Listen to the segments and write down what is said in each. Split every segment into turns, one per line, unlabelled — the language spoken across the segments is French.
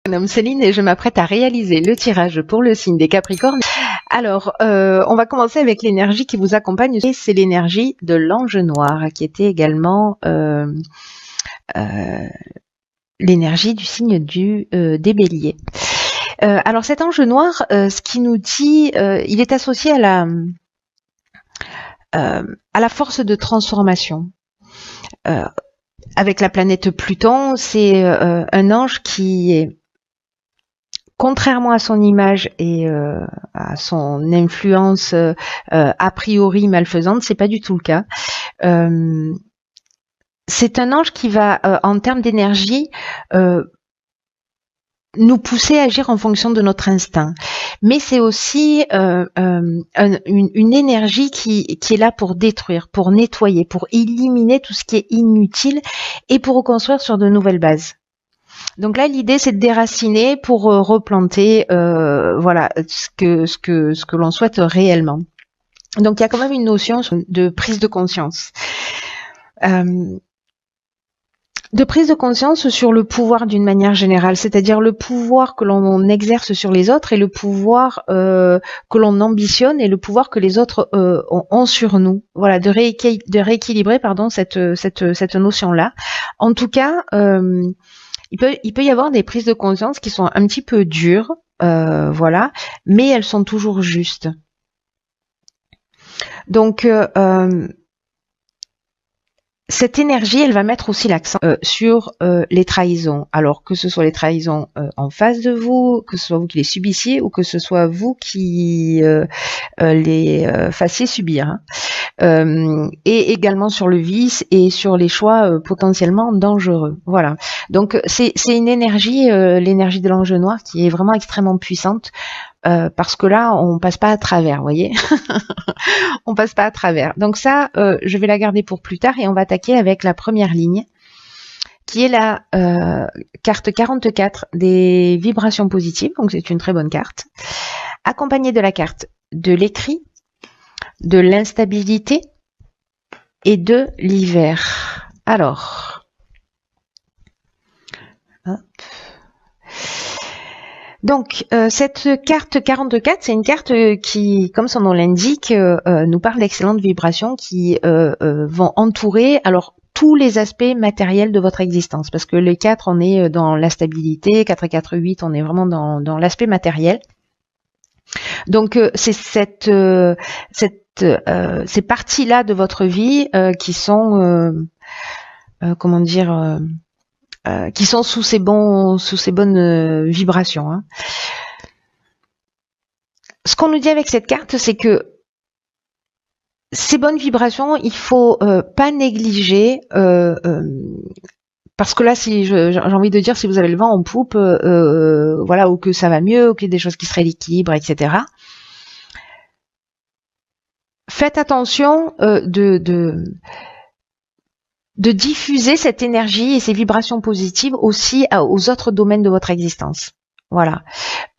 Mon nom est Céline et je m'apprête à réaliser le tirage pour le signe des Capricornes. Alors, on va commencer avec l'énergie qui vous accompagne. Et c'est l'énergie de l'ange noir, qui était également l'énergie du signe des Béliers. Alors, cet ange noir, ce qui nous dit, il est associé à la force de transformation. Avec la planète Pluton, c'est un ange qui est, contrairement à son image et à son influence a priori malfaisante, c'est pas du tout le cas. C'est un ange qui va, en termes d'énergie, nous pousser à agir en fonction de notre instinct. Mais c'est aussi une énergie qui est là pour détruire, pour nettoyer, pour éliminer tout ce qui est inutile et pour reconstruire sur de nouvelles bases. Donc là, l'idée, c'est de déraciner pour replanter, voilà, ce que l'on souhaite réellement. Donc, il y a quand même une notion de prise de conscience. De prise de conscience sur le pouvoir d'une manière générale, c'est-à-dire le pouvoir que l'on exerce sur les autres et le pouvoir que l'on ambitionne et le pouvoir que les autres ont sur nous. Voilà, de rééquilibrer, pardon, cette notion-là. En tout cas, il peut y avoir des prises de conscience qui sont un petit peu dures, voilà, mais elles sont toujours justes. Donc, cette énergie, elle va mettre aussi l'accent sur les trahisons. Alors que ce soit les trahisons en face de vous, que ce soit vous qui les subissiez ou que ce soit vous qui les fassiez subir. Hein. Et également sur le vice et sur les choix potentiellement dangereux. Voilà. Donc c'est une énergie, l'énergie de l'ange noir, qui est vraiment extrêmement puissante. Parce que là, on passe pas à travers, vous voyez. On passe pas à travers. Donc ça, je vais la garder pour plus tard et on va attaquer avec la première ligne, qui est la carte 44 des vibrations positives. Donc c'est une très bonne carte. Accompagnée de la carte de l'écrit, de l'instabilité et de l'hiver. Alors, hop. Donc, cette carte 44, c'est une carte qui, comme son nom l'indique, nous parle d'excellentes vibrations qui vont entourer alors tous les aspects matériels de votre existence. Parce que les 4, on est dans la stabilité, 4 et 4, 8, on est vraiment dans l'aspect matériel. Donc, c'est ces parties-là de votre vie qui sont, comment dire... qui sont sous ces bonnes vibrations. Hein. Ce qu'on nous dit avec cette carte, c'est que ces bonnes vibrations, il faut pas négliger, parce que là, si j'ai envie de dire, si vous avez le vent en poupe, voilà, ou que ça va mieux, ou qu'il y a des choses qui se rééquilibrent, etc. Faites attention de diffuser cette énergie et ces vibrations positives aussi aux autres domaines de votre existence. Voilà.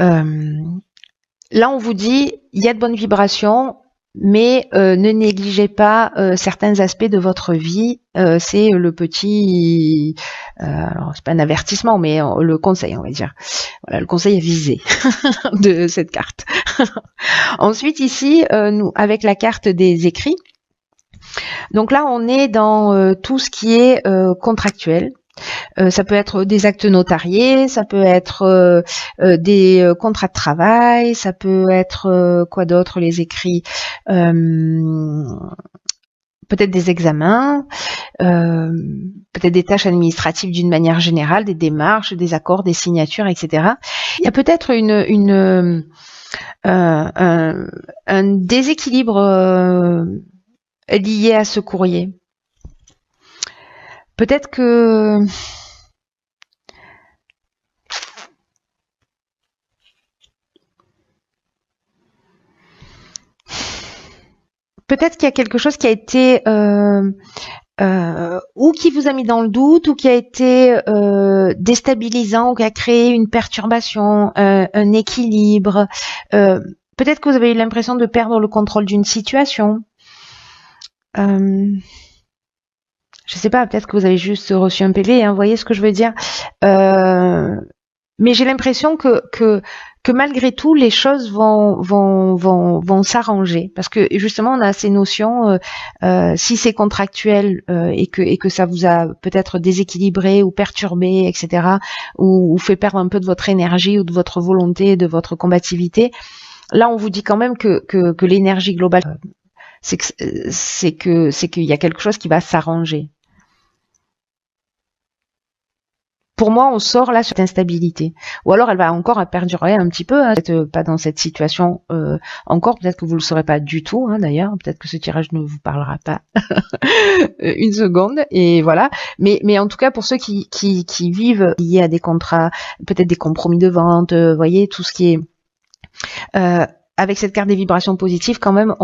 Là, on vous dit, il y a de bonnes vibrations, mais ne négligez pas certains aspects de votre vie. C'est le petit, alors c'est pas un avertissement, mais le conseil, on va dire. Voilà, le conseil avisé de cette carte. Ensuite, ici, nous, avec la carte des écrits. Donc là, on est dans tout ce qui est contractuel. Ça peut être des actes notariés, ça peut être des contrats de travail, ça peut être quoi d'autre, les écrits, peut-être des examens, peut-être des tâches administratives d'une manière générale, des démarches, des accords, des signatures, etc. Il y a peut-être un déséquilibre lié à ce courrier. Peut-être que qu'il y a quelque chose qui a été ou qui vous a mis dans le doute, ou qui a été déstabilisant, ou qui a créé une perturbation, un équilibre. Peut-être que vous avez eu l'impression de perdre le contrôle d'une situation. Je sais pas, peut-être que vous avez juste reçu un PV, hein, vous voyez ce que je veux dire. Mais j'ai l'impression que malgré tout, les choses vont s'arranger. Parce que justement, on a ces notions, si c'est contractuel et que ça vous a peut-être déséquilibré ou perturbé, etc., ou fait perdre un peu de votre énergie ou de votre volonté, de votre combativité, là, on vous dit quand même que l'énergie globale, c'est qu'il y a quelque chose qui va s'arranger. Pour moi, on sort là sur cette instabilité. Ou alors, elle va encore perdurer un petit peu, hein, peut-être pas dans cette situation encore. Peut-être que vous le saurez pas du tout, hein, d'ailleurs. Peut-être que ce tirage ne vous parlera pas une seconde. Et voilà. Mais en tout cas, pour ceux qui vivent liés à des contrats, peut-être des compromis de vente, voyez, tout ce qui est avec cette carte des vibrations positives, quand même,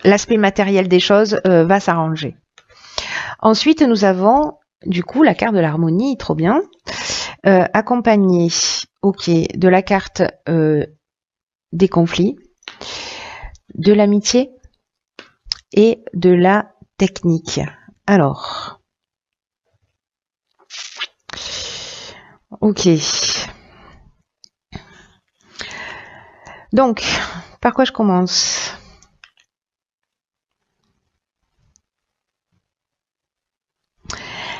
l'aspect matériel des choses va s'arranger. Ensuite, nous avons du coup la carte de l'harmonie, trop bien, accompagnée, ok, de la carte des conflits, de l'amitié et de la technique. Alors, ok. Donc, par quoi je commence ?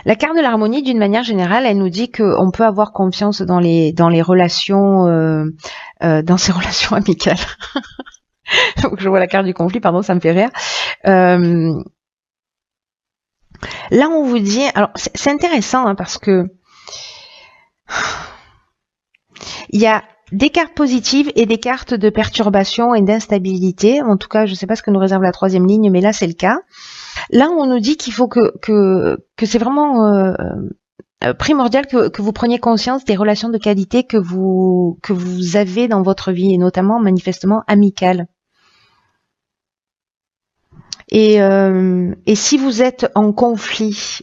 La carte de l'harmonie, d'une manière générale, elle nous dit qu'on peut avoir confiance dans les relations, dans ces relations amicales. Donc, je vois la carte du conflit, pardon, ça me fait rire. Là, on vous dit, alors c'est intéressant hein, parce que il y a des cartes positives et des cartes de perturbation et d'instabilité. En tout cas, je ne sais pas ce que nous réserve la troisième ligne, mais là, c'est le cas. Là, on nous dit qu'il faut que c'est vraiment primordial que vous preniez conscience des relations de qualité que vous avez dans votre vie, et notamment, manifestement, amicales. Et si vous êtes en conflit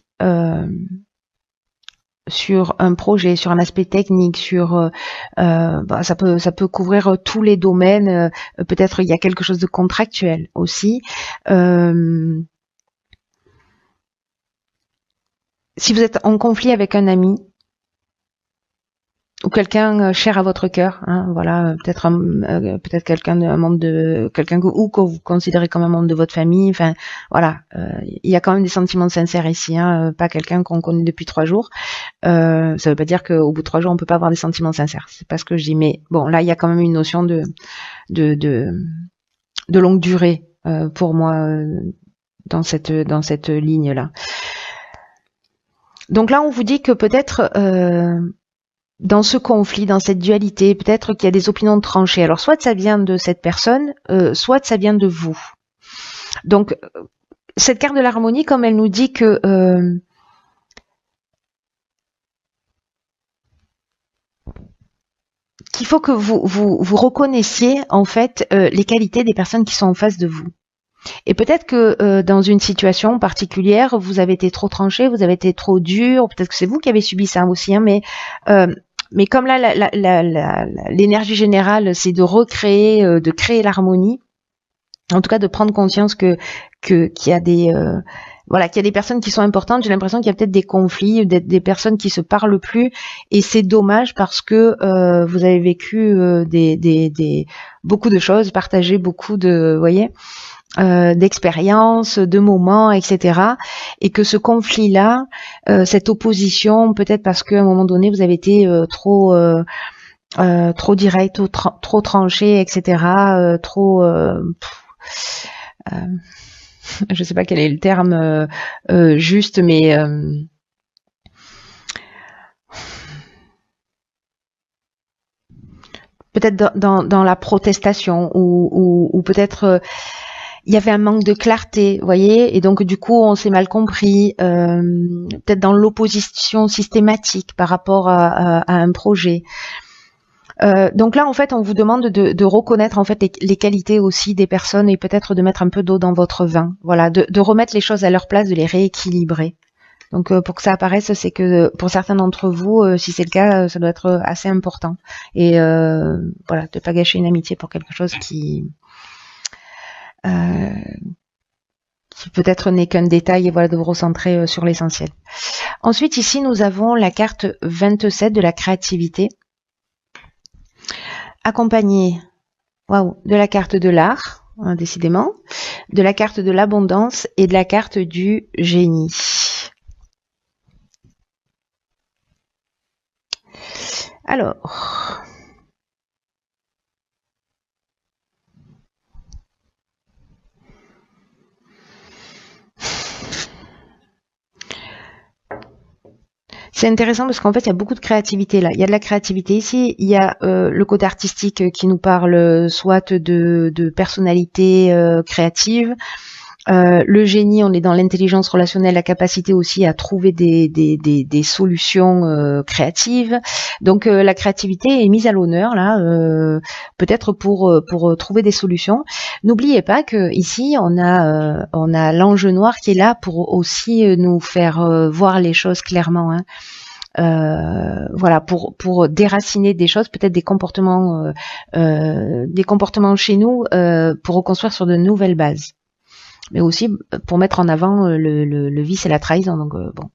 sur un projet, sur un aspect technique, sur ça peut couvrir tous les domaines. Peut-être il y a quelque chose de contractuel aussi. Si vous êtes en conflit avec un ami ou quelqu'un cher à votre cœur, hein, voilà, peut-être quelqu'un un membre de quelqu'un que vous considérez comme un membre de votre famille, enfin voilà, il y a quand même des sentiments sincères ici, hein, pas quelqu'un qu'on connaît depuis 3 jours. Ça veut pas dire qu'au bout de 3 jours on peut pas avoir des sentiments sincères, c'est pas ce que je dis, mais bon là il y a quand même une notion de longue durée pour moi dans cette ligne là. Donc là on vous dit que peut-être dans ce conflit, dans cette dualité, peut-être qu'il y a des opinions tranchées. Alors, soit ça vient de cette personne, soit ça vient de vous. Donc, cette carte de l'harmonie, comme elle nous dit que qu'il faut que vous reconnaissiez en fait les qualités des personnes qui sont en face de vous. Et peut-être que dans une situation particulière, vous avez été trop tranché, vous avez été trop dur, peut-être que c'est vous qui avez subi ça aussi, hein, mais comme là, l'énergie générale, c'est de recréer, de créer l'harmonie. En tout cas, de prendre conscience qu'il y a des qu'il y a des personnes qui sont importantes. J'ai l'impression qu'il y a peut-être des conflits, des personnes qui se parlent plus, et c'est dommage parce que vous avez vécu beaucoup de choses, partagé beaucoup de, voyez. D'expériences, de moments, etc. Et que ce conflit-là, cette opposition, peut-être parce qu'à un moment donné, vous avez été trop direct, trop tranché, etc. Je sais pas quel est le terme juste, mais peut-être dans la protestation ou peut-être il y avait un manque de clarté, vous voyez, et donc du coup on s'est mal compris, peut-être dans l'opposition systématique par rapport à un projet. Donc là en fait on vous demande de reconnaître en fait les qualités aussi des personnes et peut-être de mettre un peu d'eau dans votre vin, voilà, de remettre les choses à leur place, de les rééquilibrer. Donc pour que ça apparaisse, c'est que pour certains d'entre vous, si c'est le cas, ça doit être assez important. Et voilà, de pas gâcher une amitié pour quelque chose qui peut-être n'est qu'un détail, et voilà, de vous recentrer sur l'essentiel. Ensuite, ici, nous avons la carte 27 de la créativité, accompagnée de la carte de l'art, hein, décidément, de la carte de l'abondance et de la carte du génie. Alors, c'est intéressant parce qu'en fait, il y a beaucoup de créativité là. Il y a de la créativité ici, il y a le côté artistique qui nous parle soit de personnalité créative. Le génie, on est dans l'intelligence relationnelle, la capacité aussi à trouver des solutions créatives. Donc la créativité est mise à l'honneur là, peut-être pour trouver des solutions. N'oubliez pas que ici on a l'ange noir qui est là pour aussi nous faire voir les choses clairement. Hein. Voilà, pour déraciner des choses, peut-être des comportements chez nous, pour reconstruire sur de nouvelles bases. Mais aussi pour mettre en avant le vice et la trahison. Donc bon,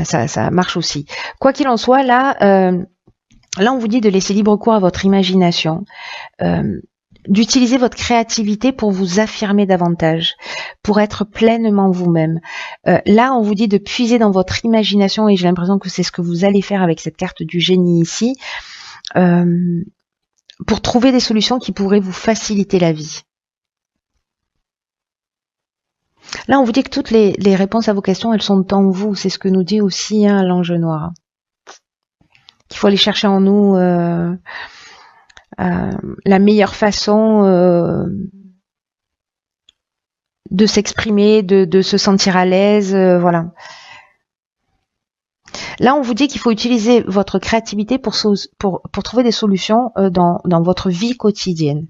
ça marche aussi. Quoi qu'il en soit, là on vous dit de laisser libre cours à votre imagination, d'utiliser votre créativité pour vous affirmer davantage, pour être pleinement vous-même. Là, on vous dit de puiser dans votre imagination, et j'ai l'impression que c'est ce que vous allez faire avec cette carte du génie ici, pour trouver des solutions qui pourraient vous faciliter la vie. Là, on vous dit que toutes les réponses à vos questions, elles sont en vous. C'est ce que nous dit aussi hein, l'ange noir. Qu'il faut aller chercher en nous la meilleure façon de s'exprimer, de se sentir à l'aise, voilà. Là, on vous dit qu'il faut utiliser votre créativité pour trouver des solutions dans votre vie quotidienne.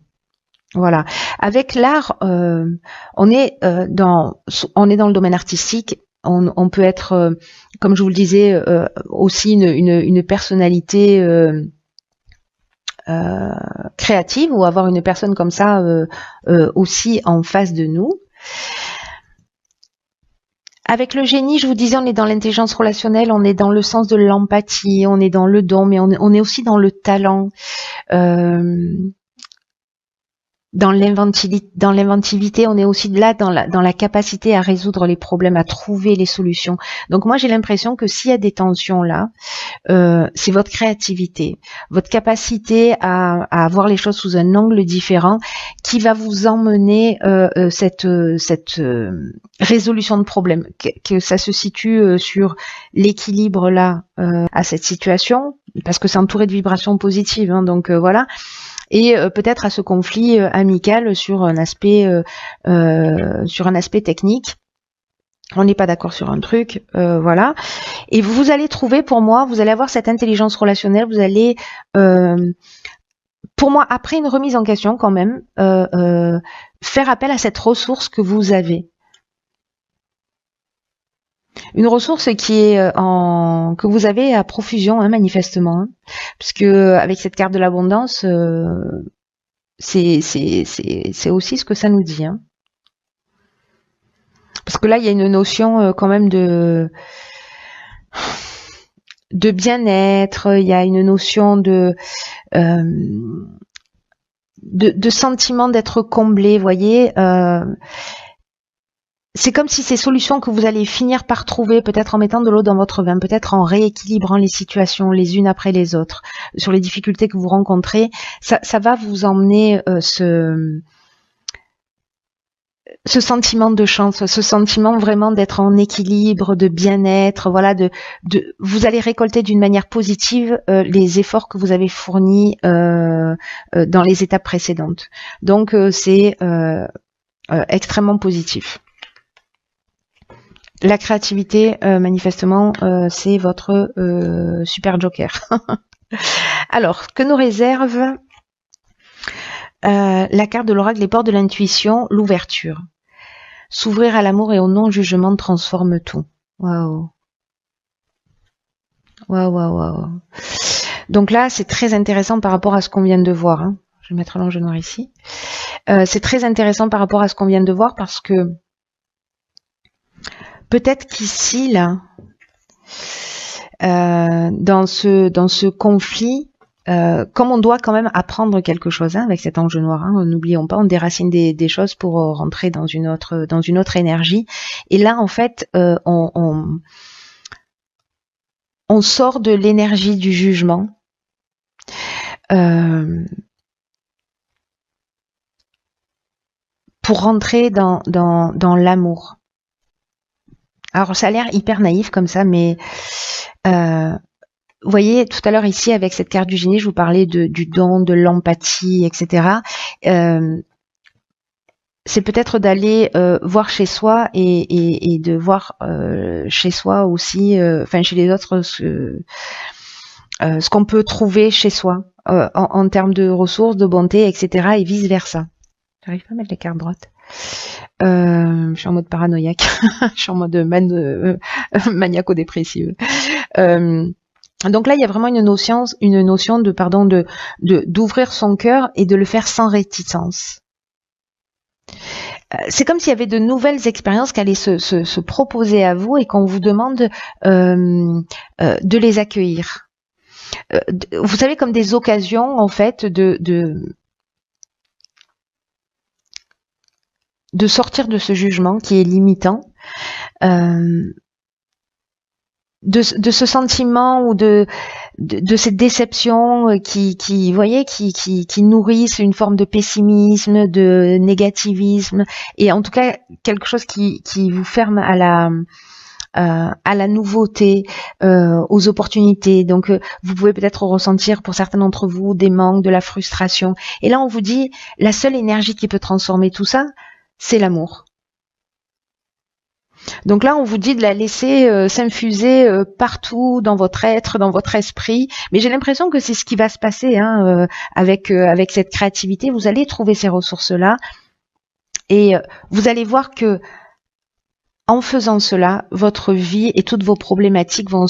Voilà. Avec l'art, on est dans le domaine artistique. On peut être, comme je vous le disais, aussi une personnalité créative ou avoir une personne comme ça aussi en face de nous. Avec le génie, je vous disais, on est dans l'intelligence relationnelle, on est dans le sens de l'empathie, on est dans le don, mais on est aussi dans le talent. Dans l'inventivité, on est aussi là dans la capacité à résoudre les problèmes, à trouver les solutions. Donc moi j'ai l'impression que s'il y a des tensions là, c'est votre créativité, votre capacité à voir les choses sous un angle différent qui va vous emmener cette résolution de problème, que ça se situe sur l'équilibre là à cette situation, parce que c'est entouré de vibrations positives, hein, donc voilà. Et peut-être à ce conflit amical sur un aspect technique. On n'est pas d'accord sur un truc, voilà. Et vous allez trouver, pour moi, vous allez avoir cette intelligence relationnelle, vous allez, pour moi, après une remise en question quand même, faire appel à cette ressource que vous avez. Une ressource qui est que vous avez à profusion, hein, manifestement, hein, puisque avec cette carte de l'abondance, c'est aussi ce que ça nous dit. Hein. Parce que là, il y a une notion quand même de bien-être, il y a une notion de sentiment d'être comblé, voyez. C'est comme si ces solutions que vous allez finir par trouver, peut-être en mettant de l'eau dans votre vin, peut-être en rééquilibrant les situations les unes après les autres, sur les difficultés que vous rencontrez, ça va vous emmener ce sentiment de chance, ce sentiment vraiment d'être en équilibre, de bien-être, voilà, vous allez récolter d'une manière positive les efforts que vous avez fournis dans les étapes précédentes. Donc c'est extrêmement positif. La créativité, manifestement, c'est votre super joker. Alors, que nous réserve la carte de l'oracle, les portes de l'intuition, l'ouverture. S'ouvrir à l'amour et au non-jugement transforme tout. Waouh. Waouh, waouh, waouh. Donc là, c'est très intéressant par rapport à ce qu'on vient de voir. Hein. Je vais mettre l'ange noir ici. C'est très intéressant par rapport à ce qu'on vient de voir parce que peut-être qu'ici, là, Dans ce conflit, comme on doit quand même apprendre quelque chose avec cet ange noir, n'oublions pas, on déracine des choses pour rentrer dans une autre énergie. Et là, en fait, on sort de l'énergie du jugement. Pour rentrer dans l'amour. Alors ça a l'air hyper naïf comme ça, mais vous voyez, tout à l'heure ici, avec cette carte du génie, je vous parlais du don, de l'empathie, etc. C'est peut-être d'aller voir chez soi et de voir chez soi aussi, enfin chez les autres, ce qu'on peut trouver chez soi en termes de ressources, de bonté, etc. et vice versa. J'arrive pas à mettre les cartes droites. Je suis en mode paranoïaque. Je suis en mode maniaco-dépressive. Donc là, il y a vraiment une notion d'ouvrir son cœur et de le faire sans réticence. C'est comme s'il y avait de nouvelles expériences qui allaient se proposer à vous et qu'on vous demande de les accueillir. Vous savez, comme des occasions en fait de sortir de ce jugement qui est limitant, de ce sentiment ou de cette déception qui voyez, qui nourrissent une forme de pessimisme, de négativisme, et en tout cas quelque chose qui vous ferme à la nouveauté, aux opportunités. Donc vous pouvez peut-être ressentir pour certains d'entre vous des manques, de la frustration. Et là on vous dit, la seule énergie qui peut transformer tout ça, c'est l'amour. Donc là, on vous dit de la laisser s'infuser partout dans votre être, dans votre esprit. Mais j'ai l'impression que c'est ce qui va se passer avec cette créativité. Vous allez trouver ces ressources-là et vous allez voir que en faisant cela, votre vie et toutes vos problématiques vont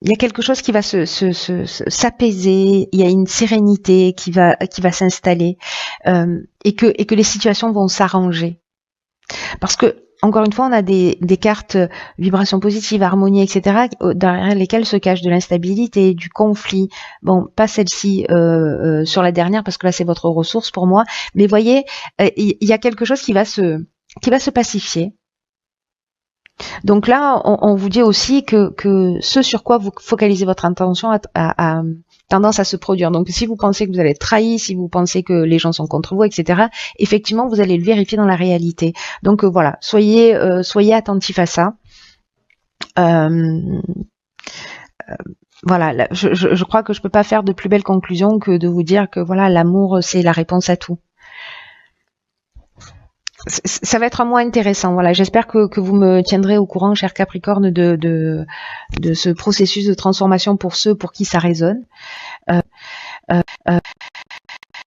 il y a quelque chose qui va s'apaiser, il y a une sérénité qui va s'installer et que les situations vont s'arranger. Parce que, encore une fois, on a des cartes vibration positive, harmonie, etc., derrière lesquelles se cache de l'instabilité, du conflit. Bon, pas celle-ci sur la dernière, parce que là, c'est votre ressource pour moi. Mais voyez, il y a quelque chose qui va se pacifier. Donc là, on vous dit aussi que ce sur quoi vous focalisez votre attention a tendance à se produire. Donc si vous pensez que vous allez être trahi, si vous pensez que les gens sont contre vous, etc., effectivement, vous allez le vérifier dans la réalité. Donc voilà, soyez attentifs à ça. Voilà, je crois que je peux pas faire de plus belle conclusion que de vous dire que voilà, l'amour, c'est la réponse à tout. Ça va être un mois intéressant. Voilà, j'espère que vous me tiendrez au courant, cher Capricorne, de ce processus de transformation pour ceux pour qui ça résonne.